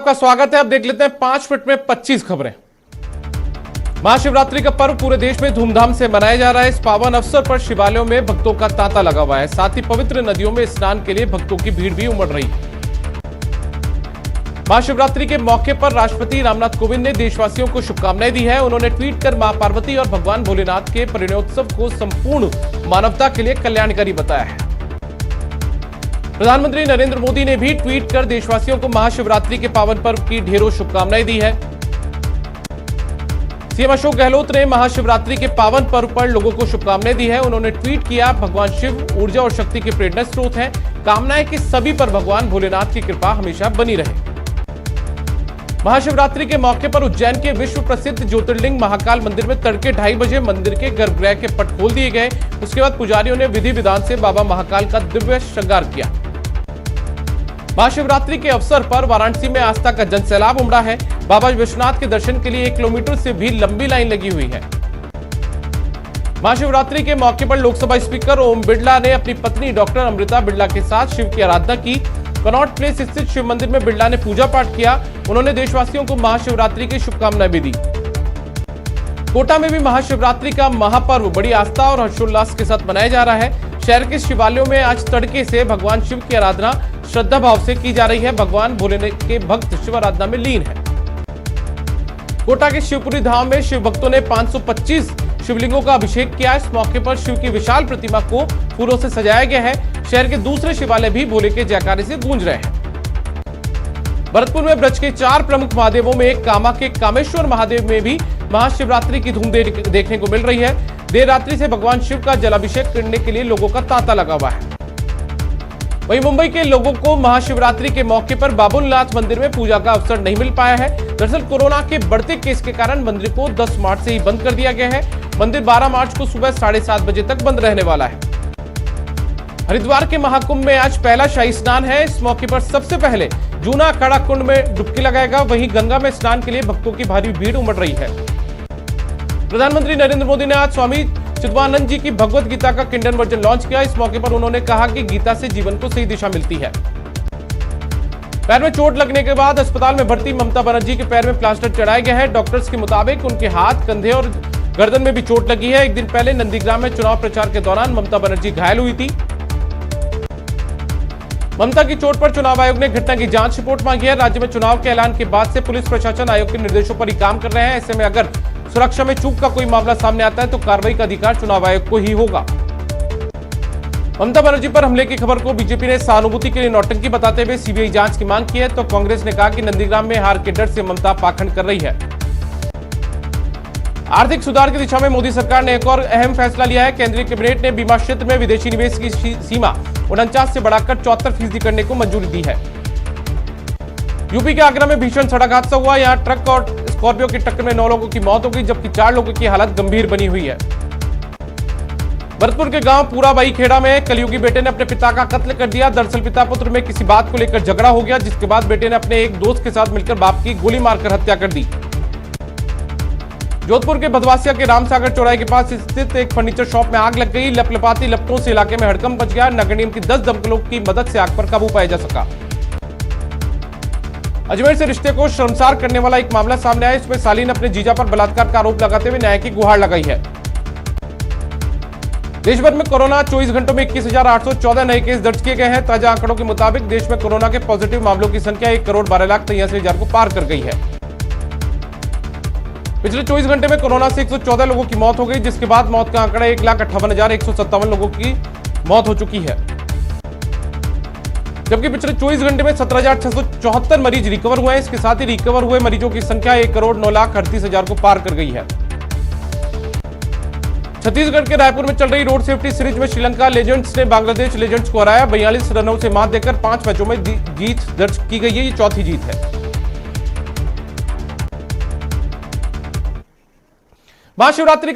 आपका स्वागत है। अब देख लेते हैं 5 मिनट में 25 खबरें। महाशिवरात्रि का पर्व पूरे देश में धूमधाम से मनाया जा रहा है। इस पावन अवसर पर शिवालयों में भक्तों का तांता लगा हुआ है। साथ ही पवित्र नदियों में स्नान के लिए भक्तों की भीड़ भी उमड़ रही है। महाशिवरात्रि के मौके पर राष्ट्रपति रामनाथ कोविंद ने देशवासियों को शुभकामनाएं दी है। उन्होंने ट्वीट कर मां पार्वती और भगवान भोलेनाथ के परिणयोत्सव को संपूर्ण मानवता के लिए कल्याणकारी बताया है। प्रधानमंत्री नरेंद्र मोदी ने भी ट्वीट कर देशवासियों को महाशिवरात्रि के पावन पर्व की ढेरों शुभकामनाएं दी है। सीएम अशोक गहलोत ने महाशिवरात्रि के पावन पर्व पर लोगों को शुभकामनाएं दी है। उन्होंने ट्वीट किया, भगवान शिव ऊर्जा और शक्ति के प्रेरणा स्रोत हैं। कामनाएं कि सभी पर भगवान भोलेनाथ की कृपा हमेशा बनी रहे। महाशिवरात्रि के मौके पर उज्जैन के विश्व प्रसिद्ध ज्योतिर्लिंग महाकाल मंदिर में तड़के 2:30 बजे मंदिर के गर्भगृह के पट खोल दिए गए। उसके बाद पुजारियों ने विधि विधान से बाबा महाकाल का दिव्य श्रृंगार किया। महाशिवरात्रि के अवसर पर वाराणसी में आस्था का जनसैलाब उमड़ा है। बाबा विश्वनाथ के दर्शन के लिए 1 किलोमीटर से भी लंबी लाइन लगी हुई है। महाशिवरात्रि के मौके पर लोकसभा स्पीकर ओम बिड़ला ने अपनी पत्नी डॉक्टर अमृता बिड़ला के साथ शिव की आराधना की। कनॉट प्लेस स्थित शिव मंदिर में बिड़ला ने पूजा पाठ किया। उन्होंने देशवासियों को महाशिवरात्रि की शुभकामनाएं भी दी। कोटा में भी महाशिवरात्रि का महापर्व बड़ी आस्था और हर्षोल्लास के साथ मनाया जा रहा है। शहर के शिवालयों में आज तड़के से भगवान शिव की आराधना श्रद्धा भाव से की जा रही है। भगवान भोलेनाथ के भक्त शिव आराधना में लीन है। कोटा के शिवपुरी धाम में शिव भक्तों ने 525 शिवलिंगों का अभिषेक किया। इस मौके पर शिव की विशाल प्रतिमा को फूलों से सजाया गया है। शहर के दूसरे शिवालय भी भोले के जयकारे से गूंज रहे हैं। भरतपुर में ब्रज के 4 प्रमुख महादेवों में एक कामा के कामेश्वर महादेव में भी महाशिवरात्रि की धूम देखने को मिल रही है। देर रात्रि से भगवान शिव का जलाभिषेक करने के लिए लोगों का तांता लगा हुआ है। वहीं मुंबई के लोगों को महाशिवरात्रि के मौके पर बाबुलनाथ मंदिर में पूजा का अवसर नहीं मिल पाया है। दरअसल कोरोना के बढ़ते केस के कारण मंदिर को 10 मार्च से ही बंद कर दिया गया है। मंदिर 12 मार्च को सुबह 7:30 बजे तक बंद रहने वाला है। हरिद्वार के महाकुंभ में आज पहला शाही स्नान है। इस मौके पर सबसे पहले जूना अखाड़ा कुंड में डुबकी लगाएगा। वहीं गंगा में स्नान के लिए भक्तों की भारी भीड़ उमड़ रही है। प्रधानमंत्री नरेंद्र मोदी ने आज स्वामी चिद्गवानंद जी की भगवत गीता का किंडन वर्जन लॉन्च किया। इस मौके पर उन्होंने कहा कि गीता से जीवन को सही दिशा मिलती है। पैर में चोट लगने के बाद अस्पताल में भर्ती ममता बनर्जी के पैर में प्लास्टर चढ़ाया गया है। डॉक्टर्स के मुताबिक उनके हाथ, कंधे और गर्दन में भी चोट लगी है। एक दिन पहले नंदीग्राम में चुनाव प्रचार के दौरान ममता बनर्जी घायल हुई थी। ममता की चोट पर चुनाव आयोग ने घटना की जांच रिपोर्ट मांगी है। राज्य में चुनाव के ऐलान के बाद से पुलिस प्रशासन आयोग के निर्देशों पर ही काम कर रहे हैं। ऐसे में अगर सुरक्षा में चूक का कोई मामला सामने आता है तो कार्रवाई का अधिकार चुनाव आयोग को ही होगा। ममता बनर्जी पर हमले की खबर को बीजेपी ने सहानुभूति के लिए नौटंकी बताते हुए सीबीआई जांच की मांग की है। तो कांग्रेस ने कहा कि नंदीग्राम में हार के डर से ममता पाखंड कर रही है। आर्थिक सुधार की दिशा में मोदी सरकार ने एक और अहम फैसला लिया है। केंद्रीय कैबिनेट ने बीमा क्षेत्र में विदेशी निवेश की सीमा 49 से बढ़ाकर 74% करने को मंजूरी दी है। यूपी के आगरा में भीषण सड़क हादसा हुआ। यहां ट्रक और स्कॉर्पियो की टक्कर में 9 लोगों की मौत हो गई, जबकि 4 लोगों की हालत गंभीर बनी हुई है। भरतपुर के गांव पूराबाई खेड़ा में कलयुगी बेटे ने अपने पिता का कत्ल कर दिया। दरअसल पिता पुत्र में किसी बात को लेकर झगड़ा हो गया, जिसके बाद बेटे ने अपने एक दोस्त के साथ मिलकर बाप की गोली मारकर हत्या कर दी। जोधपुर के भदवासिया के रामसागर चौराहे के पास स्थित एक फर्नीचर शॉप में आग लग गई। लपलपाती लपटों से इलाके में हड़कंप मच गया। नगर निगम की 10 दमकलों की मदद से आग पर काबू पाया जा सका। अजमेर से रिश्ते को शर्मसार करने वाला एक मामला सामने आया। इसमें साली ने अपने जीजा पर बलात्कार का आरोप लगाते हुए न्याय की गुहार लगाई है। देश भर में कोरोना 24 घंटों में 21,814 नए केस दर्ज किए गए हैं। ताजा आंकड़ों के मुताबिक देश में कोरोना के पॉजिटिव मामलों की संख्या 1,12,83,000 को पार कर गई है। पिछले 24 घंटे में कोरोना से 114 लोगों की मौत हो गई, जिसके बाद मौत का आंकड़ा 1,58,157 लोगों की मौत हो चुकी है। जबकि पिछले 24 घंटे में 17,674 मरीज रिकवर हुए हैं। इसके साथ ही रिकवर हुए मरीजों की संख्या 1,09,38,000 को पार कर गई है। छत्तीसगढ़ के रायपुर में चल रही रोड सेफ्टी सीरीज में श्रीलंका लेजेंड्स ने बांग्लादेश लेजेंड्स को हराया। 42 रनों से मात देकर 5 मैचों में जीत दर्ज की गई है। ये चौथी जीत है। महाशिवरात्रि